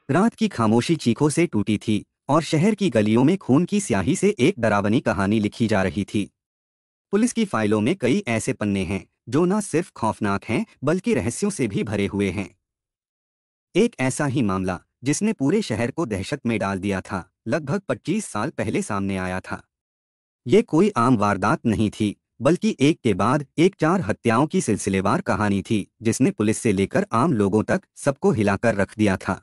रात की खामोशी चीखों से टूटी थी और शहर की गलियों में खून की स्याही से एक डरावनी कहानी लिखी जा रही थी। पुलिस की फाइलों में कई ऐसे पन्ने हैं जो न सिर्फ खौफनाक हैं बल्कि रहस्यों से भी भरे हुए हैं। एक ऐसा ही मामला जिसने पूरे शहर को दहशत में डाल दिया था, लगभग 25 साल पहले सामने आया था। ये कोई आम वारदात नहीं थी, बल्कि एक के बाद एक 4 हत्याओं की सिलसिलेवार कहानी थी जिसने पुलिस से लेकर आम लोगों तक सबको हिलाकर रख दिया था।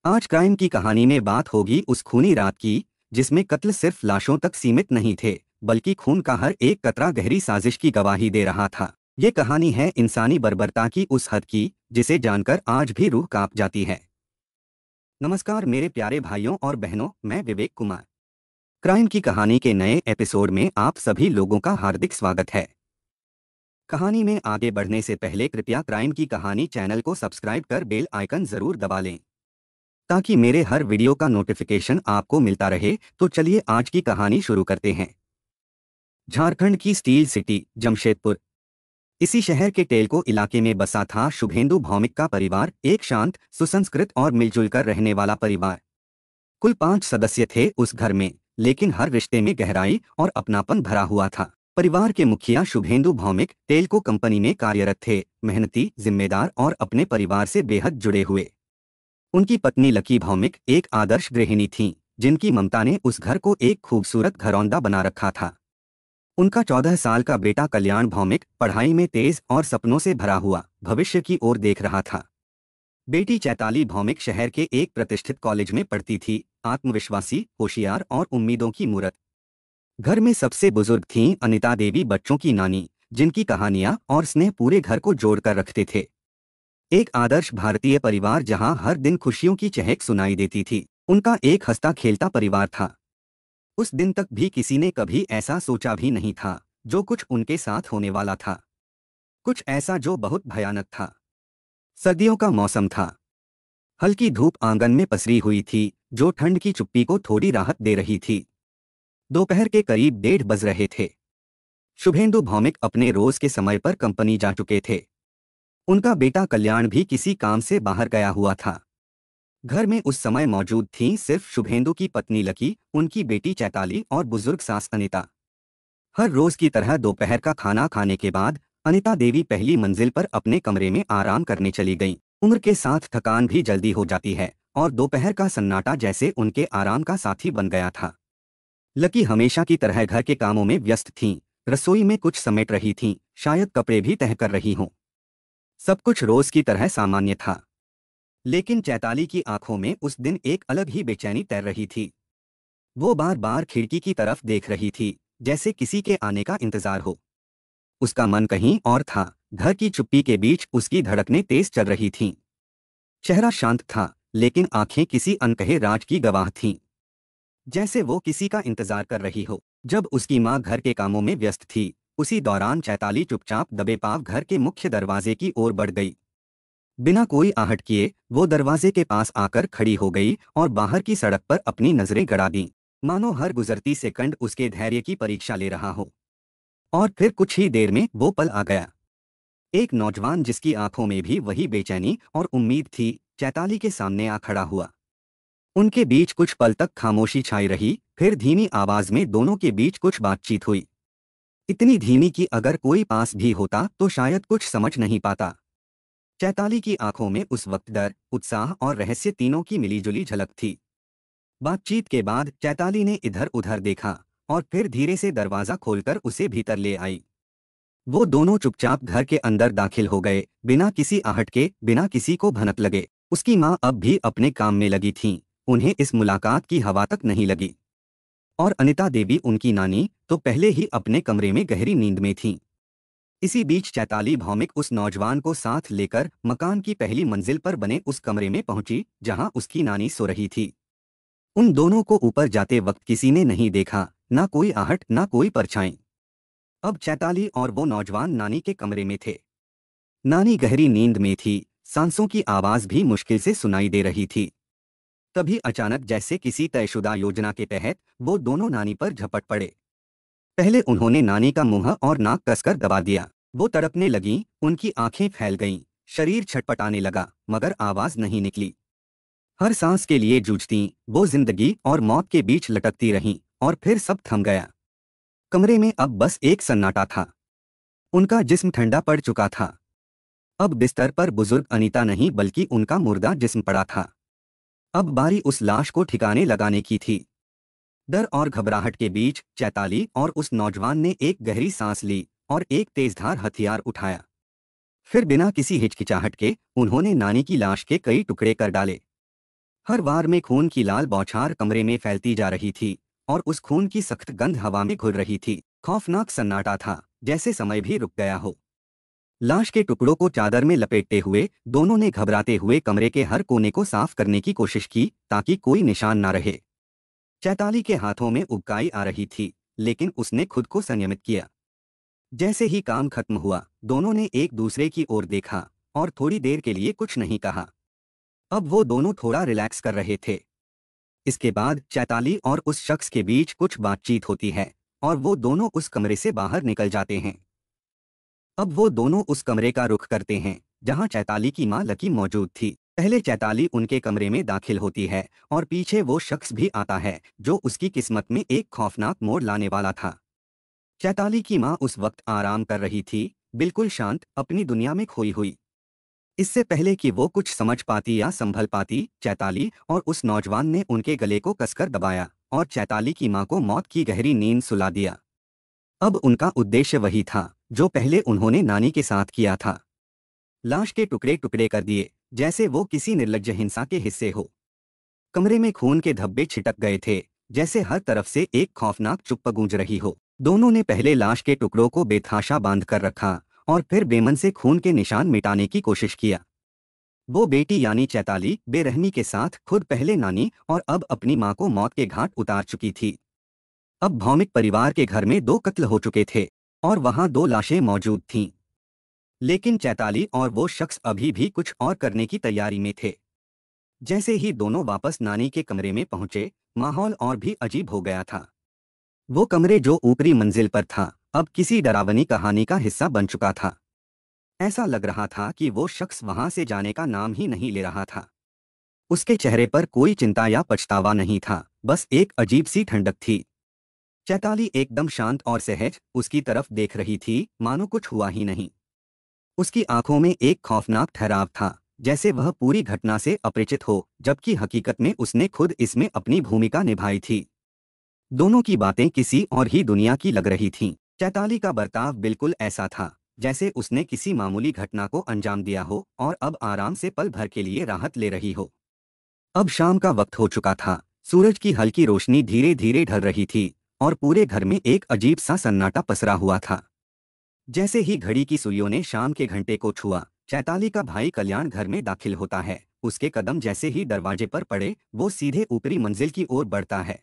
आज क्राइम की कहानी में बात होगी उस खूनी रात की, जिसमें कत्ल सिर्फ लाशों तक सीमित नहीं थे, बल्कि खून का हर एक कतरा गहरी साजिश की गवाही दे रहा था। ये कहानी है इंसानी बर्बरता की उस हद की जिसे जानकर आज भी रूह कांप जाती है। नमस्कार मेरे प्यारे भाइयों और बहनों, मैं विवेक कुमार। क्राइम की कहानी के नए एपिसोड में आप सभी लोगों का हार्दिक स्वागत है। कहानी में आगे बढ़ने से पहले कृपया क्राइम की कहानी चैनल को सब्सक्राइब कर बेल आइकन जरूर दबा लें ताकि मेरे हर वीडियो का नोटिफिकेशन आपको मिलता रहे। तो चलिए आज की कहानी शुरू करते हैं। झारखंड की स्टील सिटी जमशेदपुर, इसी शहर के टेलको इलाके में बसा था शुभेंदु भौमिक का परिवार, एक शांत, सुसंस्कृत और मिलजुल कर रहने वाला परिवार। कुल 5 सदस्य थे उस घर में, लेकिन हर रिश्ते में गहराई और अपनापन भरा हुआ था। परिवार के मुखिया शुभेंदु भौमिक टेलको कंपनी में कार्यरत थे, मेहनती, जिम्मेदार और अपने परिवार से बेहद जुड़े हुए। उनकी पत्नी लकी भौमिक एक आदर्श गृहिणी थीं, जिनकी ममता ने उस घर को एक खूबसूरत घरौंदा बना रखा था। उनका 14 साल का बेटा कल्याण भौमिक पढ़ाई में तेज और सपनों से भरा हुआ भविष्य की ओर देख रहा था। बेटी चैताली भौमिक शहर के एक प्रतिष्ठित कॉलेज में पढ़ती थी, आत्मविश्वासी, होशियार और उम्मीदों की मूरत। घर में सबसे बुजुर्ग थीं अनिता देवी, बच्चों की नानी, जिनकी कहानियां और स्नेह पूरे घर को जोड़कर रखते थे। एक आदर्श भारतीय परिवार जहां हर दिन खुशियों की चहक सुनाई देती थी। उनका एक हंसता खेलता परिवार था। उस दिन तक भी किसी ने कभी ऐसा सोचा भी नहीं था जो कुछ उनके साथ होने वाला था, कुछ ऐसा जो बहुत भयानक था। सर्दियों का मौसम था। हल्की धूप आंगन में पसरी हुई थी, जो ठंड की चुप्पी को थोड़ी राहत दे रही थी। दोपहर के करीब 1:30 बज रहे थे। शुभेंदु भौमिक अपने रोज के समय पर कंपनी जा चुके थे। उनका बेटा कल्याण भी किसी काम से बाहर गया हुआ था। घर में उस समय मौजूद थीं सिर्फ शुभेंदु की पत्नी लकी, उनकी बेटी चैताली और बुजुर्ग सास अनिता। हर रोज की तरह दोपहर का खाना खाने के बाद अनिता देवी पहली मंजिल पर अपने कमरे में आराम करने चली गईं। उम्र के साथ थकान भी जल्दी हो जाती है और दोपहर का सन्नाटा जैसे उनके आराम का साथी बन गया था। लकी हमेशा की तरह घर के कामों में व्यस्त थीं, रसोई में कुछ समेट रही थीं, शायद कपड़े भी तह कर रही हों। सब कुछ रोज की तरह सामान्य था, लेकिन चैताली की आंखों में उस दिन एक अलग ही बेचैनी तैर रही थी। वो बार बार खिड़की की तरफ देख रही थी, जैसे किसी के आने का इंतजार हो। उसका मन कहीं और था। घर की चुप्पी के बीच उसकी धड़कनें तेज चल रही थीं। चेहरा शांत था, लेकिन आंखें किसी अनकहे राज की गवाह थीं, जैसे वो किसी का इंतजार कर रही हो। जब उसकी माँ घर के कामों में व्यस्त थी, उसी दौरान चैताली चुपचाप दबे पांव घर के मुख्य दरवाजे की ओर बढ़ गई। बिना कोई आहट किए वो दरवाजे के पास आकर खड़ी हो गई और बाहर की सड़क पर अपनी नजरें गड़ा दीं, मानो हर गुजरती सेकंड उसके धैर्य की परीक्षा ले रहा हो। और फिर कुछ ही देर में वो पल आ गया। एक नौजवान जिसकी आंखों में भी वही बेचैनी और उम्मीद थी, चैताली के सामने आ खड़ा हुआ। उनके बीच कुछ पल तक खामोशी छाई रही, फिर धीमी आवाज में दोनों के बीच कुछ बातचीत हुई। इतनी धीमी कि अगर कोई पास भी होता तो शायद कुछ समझ नहीं पाता। चैताली की आंखों में उस वक्त डर, उत्साह और रहस्य तीनों की मिलीजुली झलक थी। बातचीत के बाद चैताली ने इधर उधर देखा और फिर धीरे से दरवाजा खोलकर उसे भीतर ले आई। वो दोनों चुपचाप घर के अंदर दाखिल हो गए, बिना किसी आहट के, बिना किसी को भनक लगे। उसकी माँ अब भी अपने काम में लगी थीं, उन्हें इस मुलाकात की हवा तक नहीं लगी। और अनिता देवी, उनकी नानी, तो पहले ही अपने कमरे में गहरी नींद में थीं। इसी बीच चैताली भौमिक उस नौजवान को साथ लेकर मकान की पहली मंजिल पर बने उस कमरे में पहुंची जहां उसकी नानी सो रही थी। उन दोनों को ऊपर जाते वक्त किसी ने नहीं देखा, ना कोई आहट, ना कोई परछाई। अब चैताली और वो नौजवान नानी के कमरे में थे। नानी गहरी नींद में थी, सांसों की आवाज भी मुश्किल से सुनाई दे रही थी। तभी अचानक, जैसे किसी तयशुदा योजना के तहत, वो दोनों नानी पर झपट पड़े। पहले उन्होंने नानी का मुंह और नाक कसकर दबा दिया। वो तड़पने लगीं, उनकी आंखें फैल गईं, शरीर छटपटाने लगा, मगर आवाज नहीं निकली। हर सांस के लिए जूझती, वो जिंदगी और मौत के बीच लटकती रहीं, और फिर सब थम गया। कमरे में अब बस एक सन्नाटा था। उनका जिस्म ठंडा पड़ चुका था। अब बिस्तर पर बुजुर्ग अनीता नहीं बल्कि उनका मुर्दा जिस्म पड़ा था। अब बारी उस लाश को ठिकाने लगाने की थी। डर और घबराहट के बीच चैताली और उस नौजवान ने एक गहरी सांस ली और एक तेजधार हथियार उठाया। फिर बिना किसी हिचकिचाहट के उन्होंने नानी की लाश के कई टुकड़े कर डाले। हर वार में खून की लाल बौछार कमरे में फैलती जा रही थी और उस खून की सख्त गंध हवा में घुल रही थी। खौफनाक सन्नाटा था, जैसे समय भी रुक गया हो। लाश के टुकड़ों को चादर में लपेटते हुए दोनों ने घबराते हुए कमरे के हर कोने को साफ करने की कोशिश की ताकि कोई निशान न रहे। चैताली के हाथों में उबकाई आ रही थी, लेकिन उसने खुद को संयमित किया। जैसे ही काम खत्म हुआ, दोनों ने एक दूसरे की ओर देखा और थोड़ी देर के लिए कुछ नहीं कहा। अब वो दोनों थोड़ा रिलैक्स कर रहे थे। इसके बाद चैताली और उस शख्स के बीच कुछ बातचीत होती है और वो दोनों उस कमरे से बाहर निकल जाते हैं। अब वो दोनों उस कमरे का रुख करते हैं जहां चैताली की मां लकी मौजूद थी। पहले चैताली उनके कमरे में दाखिल होती है और पीछे वो शख्स भी आता है जो उसकी किस्मत में एक खौफनाक मोड़ लाने वाला था। चैताली की मां उस वक्त आराम कर रही थी, बिल्कुल शांत, अपनी दुनिया में खोई हुई। इससे पहले कि वो कुछ समझ पाती या संभल पाती, चैताली और उस नौजवान ने उनके गले को कसकर दबाया और चैताली की मां को मौत की गहरी नींद सुला दिया। अब उनका उद्देश्य वही था जो पहले उन्होंने नानी के साथ किया था। लाश के टुकड़े टुकड़े कर दिए, जैसे वो किसी निर्लज्ज हिंसा के हिस्से हो। कमरे में खून के धब्बे छिटक गए थे, जैसे हर तरफ से एक खौफनाक चुप्प गूंज रही हो। दोनों ने पहले लाश के टुकड़ों को बेतहाशा बांध कर रखा और फिर बेमन से खून के निशान मिटाने की कोशिश किया। वो बेटी यानी चैताली बेरहमी के साथ खुद पहले नानी और अब अपनी मां को मौत के घाट उतार चुकी थी। अब भौमिक परिवार के घर में 2 कत्ल हो चुके थे और वहां 2 लाशें मौजूद थीं। लेकिन चैताली और वो शख्स अभी भी कुछ और करने की तैयारी में थे। जैसे ही दोनों वापस नानी के कमरे में पहुंचे, माहौल और भी अजीब हो गया था। वो कमरे जो ऊपरी मंजिल पर था, अब किसी डरावनी कहानी का हिस्सा बन चुका था। ऐसा लग रहा था कि वो शख्स वहां से जाने का नाम ही नहीं ले रहा था। उसके चेहरे पर कोई चिंता या पछतावा नहीं था, बस एक अजीब सी ठंडक थी। चैताली एकदम शांत और सहज उसकी तरफ देख रही थी, मानो कुछ हुआ ही नहीं। उसकी आंखों में एक खौफनाक ठहराव था, जैसे वह पूरी घटना से अपरिचित हो, जबकि हकीकत में उसने खुद इसमें अपनी भूमिका निभाई थी। दोनों की बातें किसी और ही दुनिया की लग रही थीं। चैताली का बर्ताव बिल्कुल ऐसा था जैसे उसने किसी मामूली घटना को अंजाम दिया हो और अब आराम से पल भर के लिए राहत ले रही हो। अब शाम का वक्त हो चुका था, सूरज की हल्की रोशनी धीरे धीरे ढल रही थी और पूरे घर में एक अजीब सा सन्नाटा पसरा हुआ था। जैसे ही घड़ी की सुइयों ने शाम के घंटे को छुआ, चैताली का भाई कल्याण घर में दाखिल होता है। उसके कदम जैसे ही दरवाजे पर पड़े, वो सीधे ऊपरी मंजिल की ओर बढ़ता है।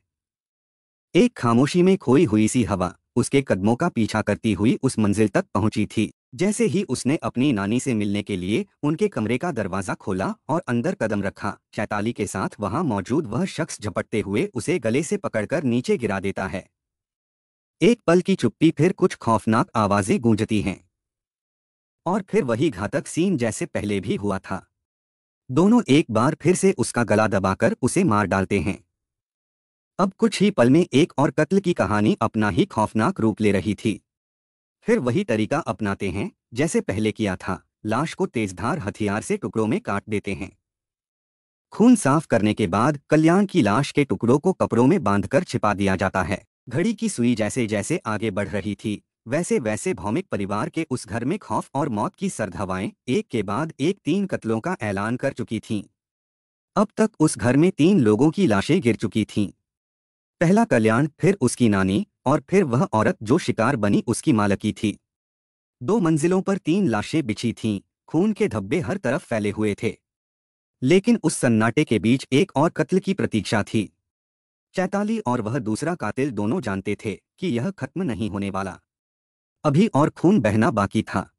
एक खामोशी में खोई हुई सी हवा उसके कदमों का पीछा करती हुई उस मंजिल तक पहुंची थी। जैसे ही उसने अपनी नानी से मिलने के लिए उनके कमरे का दरवाजा खोला और अंदर कदम रखा, चैताली के साथ वहां मौजूद वह शख्स झपटते हुए उसे गले से पकड़कर नीचे गिरा देता है। एक पल की चुप्पी, फिर कुछ खौफनाक आवाजें गूंजती हैं और फिर वही घातक सीन जैसे पहले भी हुआ था। दोनों एक बार फिर से उसका गला दबाकर उसे मार डालते हैं। अब कुछ ही पल में एक और कत्ल की कहानी अपना ही खौफनाक रूप ले रही थी। फिर वही तरीका अपनाते हैं जैसे पहले किया था, लाश को तेजधार हथियार से टुकड़ों में काट देते हैं। खून साफ करने के बाद कल्याण की लाश के टुकड़ों को कपड़ों में बांधकर छिपा दिया जाता है। घड़ी की सुई जैसे जैसे आगे बढ़ रही थी, वैसे वैसे भौमिक परिवार के उस घर में खौफ और मौत की सर्द हवाएं एक के बाद एक 3 कत्लों का ऐलान कर चुकी थीं। अब तक उस घर में 3 लोगों की लाशें गिर चुकी थीं। पहला कल्याण, फिर उसकी नानी और फिर वह औरत जो शिकार बनी उसकी मालकी थी। 2 मंजिलों पर 3 लाशें बिछी थीं, खून के धब्बे हर तरफ फैले हुए थे। लेकिन उस सन्नाटे के बीच एक और कत्ल की प्रतीक्षा थी। चैताली और वह दूसरा कातिल दोनों जानते थे कि यह खत्म नहीं होने वाला। अभी और खून बहना बाकी था।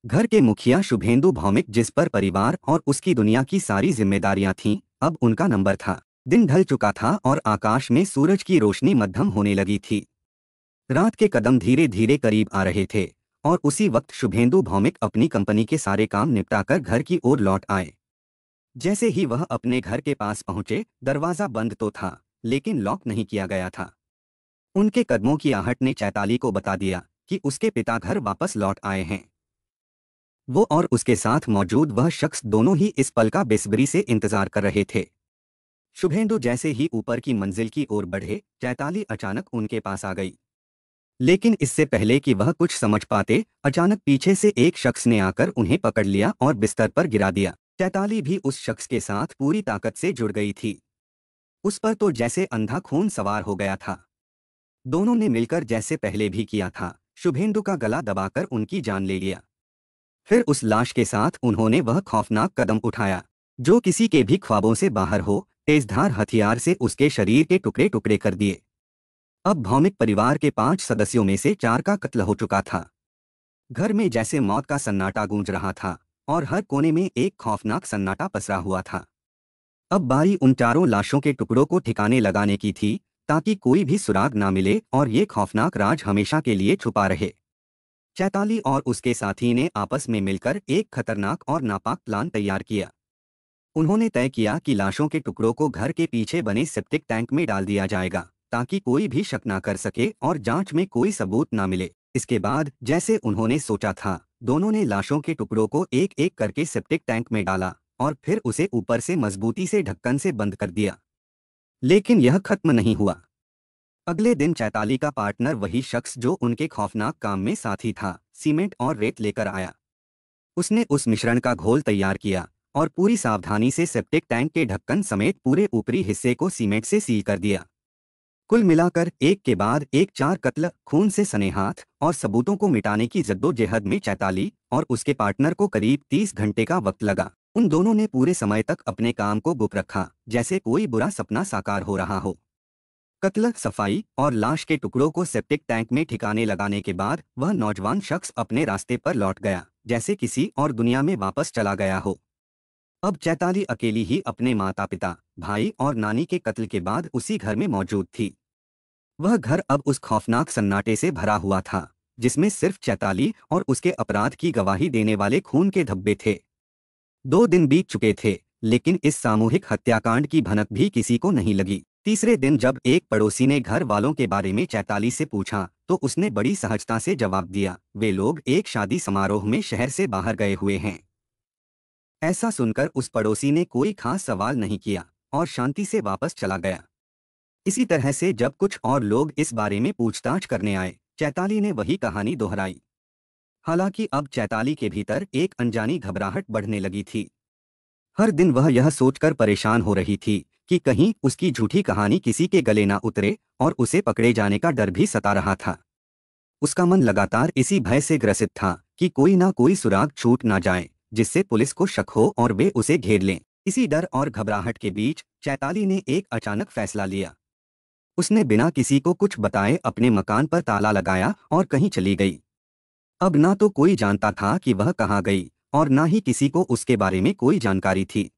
घर के मुखिया शुभेंदु भौमिक, जिस पर परिवार और उसकी दुनिया की सारी जिम्मेदारियां थीं, अब उनका नंबर था। दिन ढल चुका था और आकाश में सूरज की रोशनी मध्यम होने लगी थी। रात के कदम धीरे धीरे करीब आ रहे थे और उसी वक्त शुभेंदु भौमिक अपनी कंपनी के सारे काम निपटाकर घर की ओर लौट आए। जैसे ही वह अपने घर के पास पहुंचे, दरवाजा बंद तो था, लेकिन लॉक नहीं किया गया था। उनके कदमों की आहट ने चैताली को बता दिया कि उसके पिता घर वापस लौट आए हैं। वो और उसके साथ मौजूद वह शख्स दोनों ही इस पल का बेसब्री से इंतजार कर रहे थे। शुभेंदु जैसे ही ऊपर की मंजिल की ओर बढ़े, चैताली अचानक उनके पास आ गई। लेकिन इससे पहले कि वह कुछ समझ पाते, अचानक पीछे से एक शख्स ने आकर उन्हें पकड़ लिया और बिस्तर पर गिरा दिया। चैताली भी उस शख्स के साथ पूरी ताकत से जुड़ गई थी। उस पर तो जैसे अंधा खून सवार हो गया था। दोनों ने मिलकर जैसे पहले भी किया था, शुभेंदु का गला दबाकर उनकी जान ले लिया। फिर उस लाश के साथ उन्होंने वह खौफनाक कदम उठाया, जो किसी के भी ख्वाबों से बाहर हो, तेजधार हथियार से उसके शरीर के टुकड़े टुकड़े कर दिए। अब भौमिक परिवार के 5 सदस्यों में से 4 का कत्ल हो चुका था। घर में जैसे मौत का सन्नाटा गूंज रहा था और हर कोने में एक खौफनाक सन्नाटा पसरा हुआ था। अब बारी उन चारों लाशों के टुकड़ों को ठिकाने लगाने की थी, ताकि कोई भी सुराग ना मिले और ये खौफनाक राज हमेशा के लिए छुपा रहे। चैताली और उसके साथी ने आपस में मिलकर एक खतरनाक और नापाक प्लान तैयार किया। उन्होंने तय किया कि लाशों के टुकड़ों को घर के पीछे बने सेप्टिक टैंक में डाल दिया जाएगा, ताकि कोई भी शक ना कर सके और जांच में कोई सबूत ना मिले। इसके बाद जैसे उन्होंने सोचा था, दोनों ने लाशों के टुकड़ों को एक एक करके सेप्टिक टैंक में डाला और फिर उसे ऊपर से मजबूती से ढक्कन से बंद कर दिया। लेकिन यह खत्म नहीं हुआ। अगले दिन चैताली का पार्टनर, वही शख्स जो उनके खौफनाक काम में साथी था, सीमेंट और रेत लेकर आया। उसने उस मिश्रण का घोल तैयार किया और पूरी सावधानी से सेप्टिक टैंक के ढक्कन समेत पूरे ऊपरी हिस्से को सीमेंट से सील कर दिया। कुल मिलाकर एक के बाद एक 4 कत्ल, खून से सने हाथ और सबूतों को मिटाने की जद्दोजहद में चैताली और उसके पार्टनर को करीब 30 घंटे का वक्त लगा। उन दोनों ने पूरे समय तक अपने काम को गुप्त रखा, जैसे कोई बुरा सपना साकार हो रहा हो। कत्ल, सफाई और लाश के टुकड़ों को सेप्टिक टैंक में ठिकाने लगाने के बाद वह नौजवान शख्स अपने रास्ते पर लौट गया, जैसे किसी और दुनिया में वापस चला गया हो। अब चैताली अकेली ही अपने माता पिता, भाई और नानी के कत्ल के बाद उसी घर में मौजूद थी। वह घर अब उस खौफनाक सन्नाटे से भरा हुआ था, जिसमें सिर्फ चैताली और उसके अपराध की गवाही देने वाले खून के धब्बे थे। 2 दिन बीत चुके थे, लेकिन इस सामूहिक हत्याकांड की भनक भी किसी को नहीं लगी। तीसरे दिन जब एक पड़ोसी ने घर वालों के बारे में चैताली से पूछा, तो उसने बड़ी सहजता से जवाब दिया, वे लोग एक शादी समारोह में शहर से बाहर गए हुए हैं। ऐसा सुनकर उस पड़ोसी ने कोई खास सवाल नहीं किया और शांति से वापस चला गया। इसी तरह से जब कुछ और लोग इस बारे में पूछताछ करने आए, चैताली ने वही कहानी दोहराई। हालांकि अब चैताली के भीतर एक अनजानी घबराहट बढ़ने लगी थी। हर दिन वह यह सोचकर परेशान हो रही थी कि कहीं उसकी झूठी कहानी किसी के गले ना उतरे, और उसे पकड़े जाने का डर भी सता रहा था। उसका मन लगातार इसी भय से ग्रसित था कि कोई ना कोई सुराग छूट ना जाए, जिससे पुलिस को शक हो और वे उसे घेर लें। इसी डर और घबराहट के बीच चैताली ने एक अचानक फैसला लिया। उसने बिना किसी को कुछ बताए अपने मकान पर ताला लगाया और कहीं चली गई। अब ना तो कोई जानता था कि वह कहाँ गई और ना ही किसी को उसके बारे में कोई जानकारी थी।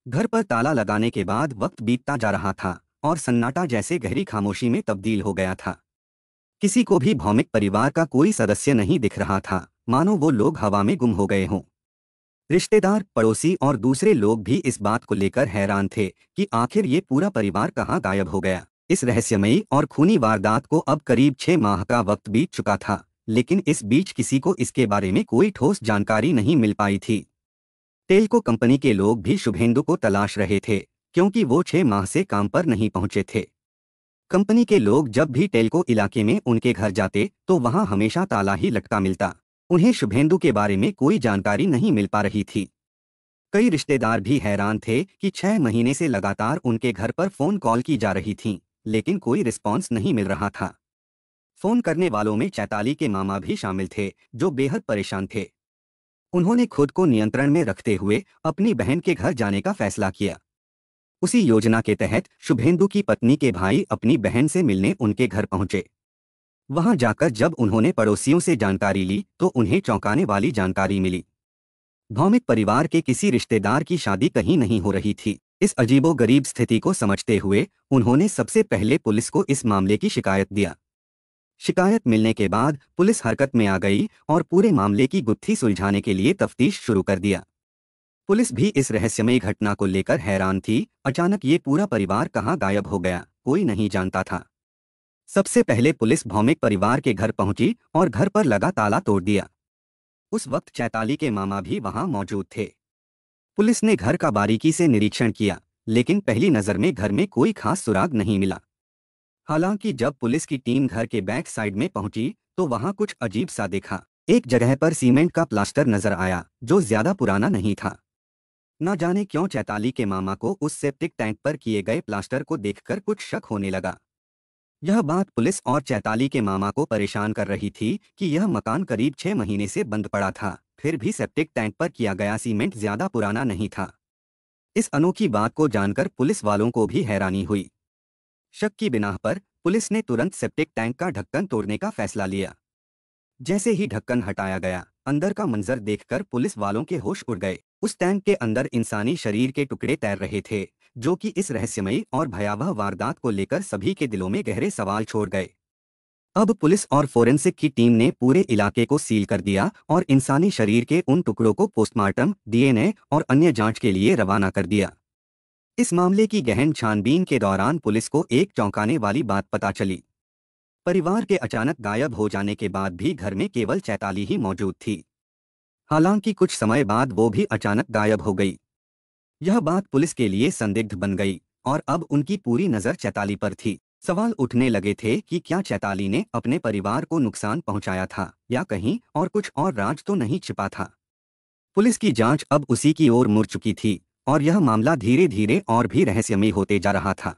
घर पर ताला लगाने के बाद वक्त बीतता जा रहा था और सन्नाटा जैसे गहरी खामोशी में तब्दील हो गया था। किसी को भी भौमिक परिवार का कोई सदस्य नहीं दिख रहा था, मानो वो लोग हवा में गुम हो गए हों। रिश्तेदार, पड़ोसी और दूसरे लोग भी इस बात को लेकर हैरान थे कि आखिर ये पूरा परिवार कहाँ गायब हो गया। इस रहस्यमयी और खूनी वारदात को अब करीब 6 माह का वक्त बीत चुका था, लेकिन इस बीच किसी को इसके बारे में कोई ठोस जानकारी नहीं मिल पाई थी। टेल्को कंपनी के लोग भी शुभेंदु को तलाश रहे थे, क्योंकि वो 6 माह से काम पर नहीं पहुंचे थे। कंपनी के लोग जब भी टेल्को इलाके में उनके घर जाते, तो वहां हमेशा ताला ही लटका मिलता। उन्हें शुभेंदु के बारे में कोई जानकारी नहीं मिल पा रही थी। कई रिश्तेदार भी हैरान थे कि 6 महीने से लगातार उनके घर पर फोन कॉल की जा रही थीं, लेकिन कोई रिस्पॉन्स नहीं मिल रहा था। फोन करने वालों में चैताली के मामा भी शामिल थे, जो बेहद परेशान थे। उन्होंने खुद को नियंत्रण में रखते हुए अपनी बहन के घर जाने का फैसला किया। उसी योजना के तहत शुभेंदु की पत्नी के भाई अपनी बहन से मिलने उनके घर पहुंचे। वहां जाकर जब उन्होंने पड़ोसियों से जानकारी ली, तो उन्हें चौंकाने वाली जानकारी मिली। भौमिक परिवार के किसी रिश्तेदार की शादी कहीं नहीं हो रही थी। इस अजीबोगरीब स्थिति को समझते हुए उन्होंने सबसे पहले पुलिस को इस मामले की शिकायत दिया। शिकायत मिलने के बाद पुलिस हरकत में आ गई और पूरे मामले की गुत्थी सुलझाने के लिए तफ्तीश शुरू कर दिया। पुलिस भी इस रहस्यमयी घटना को लेकर हैरान थी। अचानक ये पूरा परिवार कहाँ गायब हो गया, कोई नहीं जानता था। सबसे पहले पुलिस भौमिक परिवार के घर पहुंची और घर पर लगा ताला तोड़ दिया। उस वक्त चैताली के मामा भी वहां मौजूद थे। पुलिस ने घर का बारीकी से निरीक्षण किया, लेकिन पहली नजर में घर में कोई खास सुराग नहीं मिला। हालांकि जब पुलिस की टीम घर के बैक साइड में पहुंची तो वहां कुछ अजीब सा देखा। एक जगह पर सीमेंट का प्लास्टर नजर आया जो ज्यादा पुराना नहीं था। न जाने क्यों चैताली के मामा को उस सेप्टिक टैंक पर किए गए प्लास्टर को देखकर कुछ शक होने लगा। यह बात पुलिस और चैताली के मामा को परेशान कर रही थी कि यह मकान करीब 6 महीने से बंद पड़ा था, फिर भी सेप्टिक टैंक पर किया गया सीमेंट ज्यादा पुराना नहीं था। इस अनोखी बात को जानकर पुलिस वालों को भी हैरानी हुई। शक की बिना पर पुलिस ने तुरंत सेप्टिक टैंक का ढक्कन तोड़ने का फैसला लिया। जैसे ही ढक्कन हटाया गया, अंदर का मंजर देखकर पुलिस वालों के होश उड़ गए। उस टैंक के अंदर इंसानी शरीर के टुकड़े तैर रहे थे, जो कि इस रहस्यमयी और भयावह वारदात को लेकर सभी के दिलों में गहरे सवाल छोड़ गए। अब पुलिस और फोरेंसिक की टीम ने पूरे इलाके को सील कर दिया और इंसानी शरीर के उन टुकड़ों को पोस्टमार्टम, डीएनए और अन्य जांच के लिए रवाना कर दिया। इस मामले की गहन छानबीन के दौरान पुलिस को एक चौंकाने वाली बात पता चली। परिवार के अचानक गायब हो जाने के बाद भी घर में केवल चैताली ही मौजूद थी। हालांकि कुछ समय बाद वो भी अचानक गायब हो गई। यह बात पुलिस के लिए संदिग्ध बन गई और अब उनकी पूरी नजर चैताली पर थी। सवाल उठने लगे थे कि क्या चैताली ने अपने परिवार को नुकसान पहुंचाया था या कहीं और कुछ और राज तो नहीं छिपा था। पुलिस की जांच अब उसी की ओर मुड़ चुकी थी और यह मामला धीरे धीरे और भी रहस्यमयी होते जा रहा था।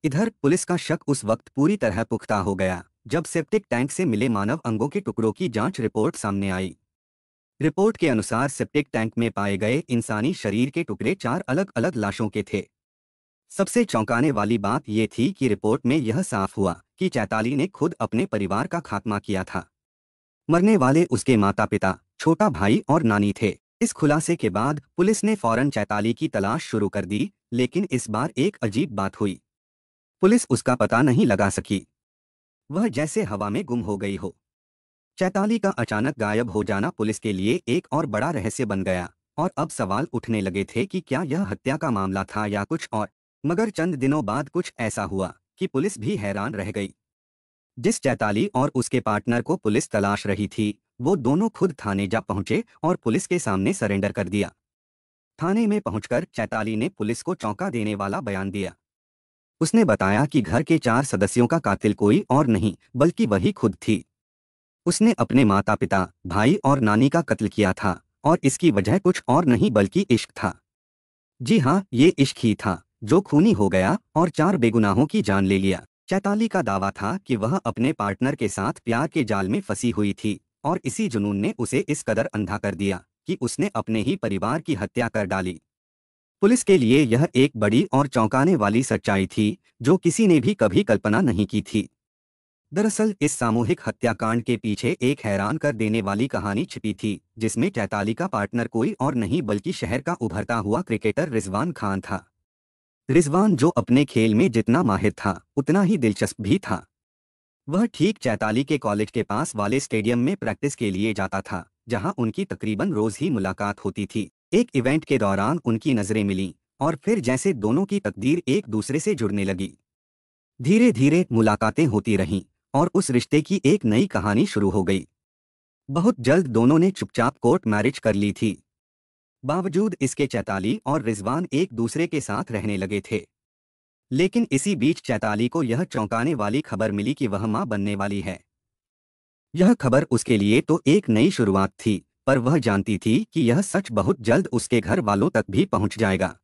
इधर पुलिस का शक उस वक्त पूरी तरह पुख्ता हो गया जब सेप्टिक टैंक से मिले मानव अंगों के टुकड़ों की जांच रिपोर्ट सामने आई। रिपोर्ट के अनुसार सेप्टिक टैंक में पाए गए इंसानी शरीर के टुकड़े 4 अलग अलग लाशों के थे। सबसे चौंकाने वाली बात यह थी कि रिपोर्ट में यह साफ हुआ कि चैताली ने खुद अपने परिवार का खात्मा किया था। मरने वाले उसके माता पिता, छोटा भाई और नानी थे। इस खुलासे के बाद पुलिस ने फौरन चैताली की तलाश शुरू कर दी, लेकिन इस बार एक अजीब बात हुई। पुलिस उसका पता नहीं लगा सकी। वह जैसे हवा में गुम हो गई हो। चैताली का अचानक गायब हो जाना पुलिस के लिए एक और बड़ा रहस्य बन गया और अब सवाल उठने लगे थे कि क्या यह हत्या का मामला था या कुछ और। मगर चंद दिनों बाद कुछ ऐसा हुआ कि पुलिस भी हैरान रह गई। जिस चैताली और उसके पार्टनर को पुलिस तलाश रही थी, वो दोनों खुद थाने जा पहुंचे और पुलिस के सामने सरेंडर कर दिया। थाने में पहुंचकर चैताली ने पुलिस को चौंका देने वाला बयान दिया। उसने बताया कि घर के 4 सदस्यों का कातिल कोई और नहीं बल्कि वही खुद थी। उसने अपने माता पिता, भाई और नानी का कत्ल किया था और इसकी वजह कुछ और नहीं बल्कि इश्क था। जी हाँ, ये इश्क ही था जो खूनी हो गया और 4 बेगुनाहों की जान ले लिया। चैताली का दावा था कि वह अपने पार्टनर के साथ प्यार के जाल में फंसी हुई थी और इसी जुनून ने उसे इस कदर अंधा कर दिया कि उसने अपने ही परिवार की हत्या कर डाली। पुलिस के लिए यह एक बड़ी और चौंकाने वाली सच्चाई थी जो किसी ने भी कभी कल्पना नहीं की थी। दरअसल इस सामूहिक हत्याकांड के पीछे एक हैरान कर देने वाली कहानी छिपी थी, जिसमें चैताली का पार्टनर कोई और नहीं बल्कि शहर का उभरता हुआ क्रिकेटर रिजवान खान था। रिजवान जो अपने खेल में जितना माहिर था उतना ही दिलचस्प भी था। वह ठीक चैताली के कॉलेज के पास वाले स्टेडियम में प्रैक्टिस के लिए जाता था, जहां उनकी तकरीबन रोज ही मुलाकात होती थी। एक इवेंट के दौरान उनकी नजरें मिलीं और फिर जैसे दोनों की तकदीर एक दूसरे से जुड़ने लगी। धीरे धीरे मुलाकातें होती रहीं और उस रिश्ते की एक नई कहानी शुरू हो गई। बहुत जल्द दोनों ने चुपचाप कोर्ट मैरिज कर ली थी। बावजूद इसके चैताली और रिजवान एक दूसरे के साथ रहने लगे थे। लेकिन इसी बीच चैताली को यह चौंकाने वाली खबर मिली कि वह मां बनने वाली है। यह खबर उसके लिए तो एक नई शुरुआत थी, पर वह जानती थी कि यह सच बहुत जल्द उसके घर वालों तक भी पहुंच जाएगा।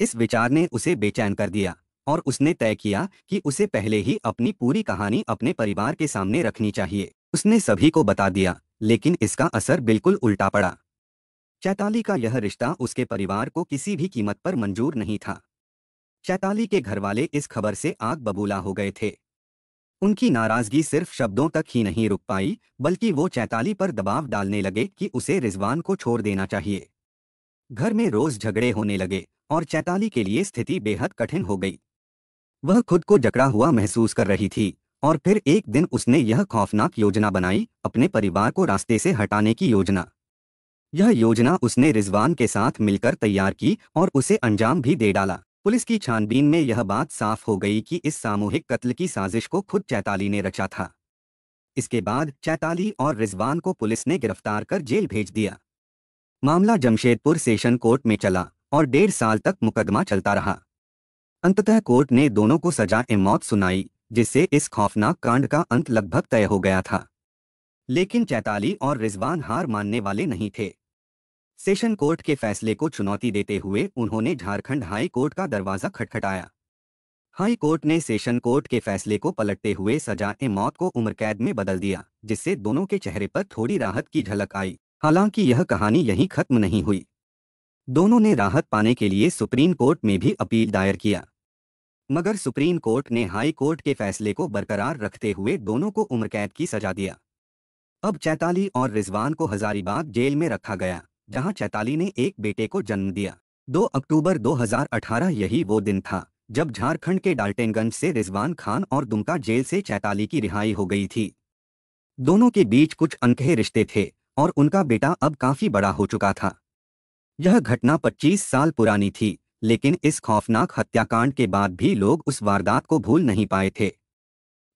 इस विचार ने उसे बेचैन कर दिया और उसने तय किया कि उसे पहले ही अपनी पूरी कहानी अपने परिवार के सामने रखनी चाहिए। उसने सभी को बता दिया, लेकिन इसका असर बिल्कुल उल्टा पड़ा। चैताली का यह रिश्ता उसके परिवार को किसी भी कीमत पर मंजूर नहीं था। चैताली के घरवाले इस खबर से आग बबूला हो गए थे। उनकी नाराजगी सिर्फ शब्दों तक ही नहीं रुक पाई, बल्कि वो चैताली पर दबाव डालने लगे कि उसे रिजवान को छोड़ देना चाहिए। घर में रोज झगड़े होने लगे और चैताली के लिए स्थिति बेहद कठिन हो गई। वह खुद को जकड़ा हुआ महसूस कर रही थी और फिर एक दिन उसने यह खौफनाक योजना बनाई, अपने परिवार को रास्ते से हटाने की योजना। यह योजना उसने रिजवान के साथ मिलकर तैयार की और उसे अंजाम भी दे डाला। पुलिस की छानबीन में यह बात साफ हो गई कि इस सामूहिक कत्ल की साजिश को खुद चैताली ने रचा था। इसके बाद चैताली और रिजवान को पुलिस ने गिरफ्तार कर जेल भेज दिया। मामला जमशेदपुर सेशन कोर्ट में चला और 1.5 साल तक मुकदमा चलता रहा। अंततः कोर्ट ने दोनों को सजा-ए-मौत सुनाई, जिससे इस खौफनाक कांड का अंत लगभग तय हो गया था। लेकिन चैताली और रिजवान हार मानने वाले नहीं थे। सेशन कोर्ट के फैसले को चुनौती देते हुए उन्होंने झारखंड हाई कोर्ट का दरवाजा खटखटाया। हाई कोर्ट ने सेशन कोर्ट के फैसले को पलटते हुए सजा-ए-मौत को उम्र कैद में बदल दिया, जिससे दोनों के चेहरे पर थोड़ी राहत की झलक आई। हालांकि यह कहानी यहीं खत्म नहीं हुई। दोनों ने राहत पाने के लिए सुप्रीम कोर्ट में भी अपील दायर किया, मगर सुप्रीम कोर्ट ने हाई कोर्ट के फैसले को बरकरार रखते हुए दोनों को उम्र कैद की सजा दिया। अब चैताली और रिजवान को हजारीबाग जेल में रखा गया, जहां चैताली ने एक बेटे को जन्म दिया। 2 अक्टूबर 2018 यही वो दिन था जब झारखंड के डाल्टनगंज से रिजवान खान और दुमका जेल से चैताली की रिहाई हो गई थी। दोनों के बीच कुछ अनकहे रिश्ते थे और उनका बेटा अब काफी बड़ा हो चुका था। यह घटना 25 साल पुरानी थी, लेकिन इस खौफनाक हत्याकांड के बाद भी लोग उस वारदात को भूल नहीं पाए थे।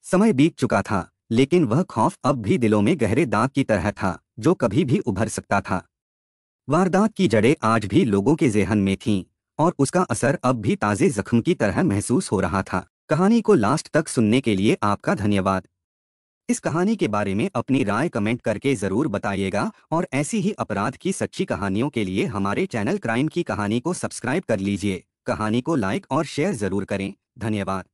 समय बीत चुका था, लेकिन वह खौफ अब भी दिलों में गहरे दाग की तरह था, जो कभी भी उभर सकता था। वारदात की जड़ें आज भी लोगों के ज़हन में थीं और उसका असर अब भी ताज़े जख्म की तरह महसूस हो रहा था। कहानी को लास्ट तक सुनने के लिए आपका धन्यवाद। इस कहानी के बारे में अपनी राय कमेंट करके ज़रूर बताइएगा और ऐसी ही अपराध की सच्ची कहानियों के लिए हमारे चैनल क्राइम की कहानी को सब्सक्राइब कर लीजिए। कहानी को लाइक और शेयर ज़रूर करें। धन्यवाद।